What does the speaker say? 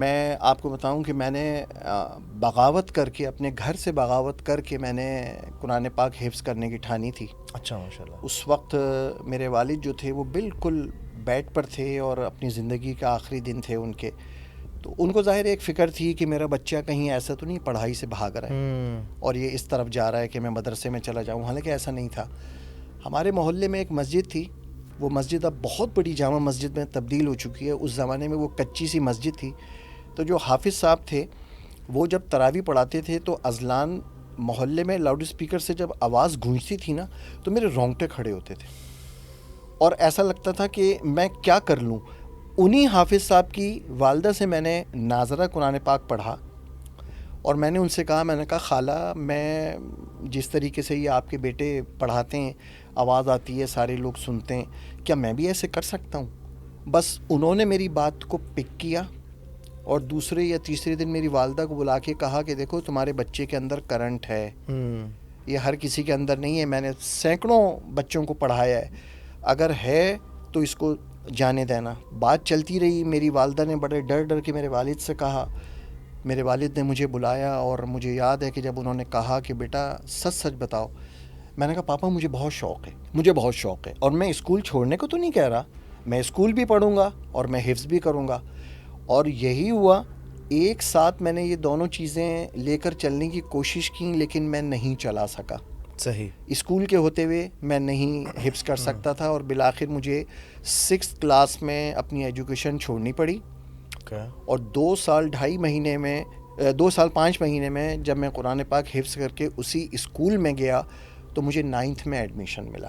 میں آپ کو بتاؤں کہ میں نے بغاوت کر کے، اپنے گھر سے بغاوت کر کے میں نے قرآن پاک حفظ کرنے کی ٹھانی تھی۔ اچھا، ماشاء اللہ۔ اس وقت میرے والد جو تھے وہ بالکل بیڈ پر تھے اور اپنی زندگی کا آخری دن تھے ان کے، تو ان کو ظاہر ایک فکر تھی کہ میرا بچہ کہیں ایسا تو نہیں پڑھائی سے بھاگ رہا ہے اور یہ اس طرف جا رہا ہے کہ میں مدرسے میں چلا جاؤں، حالانکہ ایسا نہیں تھا۔ ہمارے محلے میں ایک مسجد تھی، وہ مسجد اب بہت بڑی جامع مسجد میں تبدیل ہو چکی ہے، اس زمانے میں وہ کچی سی مسجد تھی۔ تو جو حافظ صاحب تھے وہ جب تراویح پڑھاتے تھے تو اذلان محلے میں لاؤڈ اسپیکر سے جب آواز گونجتی تھی نا تو میرے رونگٹے کھڑے ہوتے تھے اور ایسا لگتا تھا کہ میں کیا کر لوں۔ انہی حافظ صاحب کی والدہ سے میں نے ناظرہ قرآن پاک پڑھا اور میں نے ان سے کہا، میں نے کہا خالہ، میں جس طریقے سے یہ آپ کے بیٹے پڑھاتے ہیں، آواز آتی ہے، سارے لوگ سنتے ہیں، کیا میں بھی ایسے کر سکتا ہوں؟ بس انہوں نے میری بات کو پک کیا اور دوسرے یا تیسرے دن میری والدہ کو بلا کے کہا کہ دیکھو تمہارے بچے کے اندر کرنٹ ہے، یہ ہر کسی کے اندر نہیں ہے، میں نے سینکڑوں بچوں کو پڑھایا ہے، اگر ہے تو اس کو جانے دینا۔ بات چلتی رہی، میری والدہ نے بڑے ڈر ڈر کے میرے والد سے کہا، میرے والد نے مجھے بلایا اور مجھے یاد ہے کہ جب انہوں نے کہا کہ بیٹا سچ سچ بتاؤ، میں نے کہا پاپا مجھے بہت شوق ہے، مجھے بہت شوق ہے، اور میں اسکول چھوڑنے کو تو نہیں کہہ رہا، میں اسکول بھی پڑھوں گا اور میں حفظ بھی کروں گا۔ اور یہی ہوا، ایک ساتھ میں نے یہ دونوں چیزیں لے کر چلنے کی کوشش کی، لیکن میں نہیں چلا سکا۔ صحیح۔ اسکول کے ہوتے ہوئے میں نہیں حفظ کر سکتا تھا اور بالآخر مجھے 6 کلاس میں اپنی ایجوکیشن چھوڑنی پڑی، اور 2 سال 2.5 مہینے میں 2 سال 5 مہینے میں جب میں قرآن پاک حفظ کر کے اسی اسکول میں گیا تو مجھے 9th میں ایڈمیشن ملا۔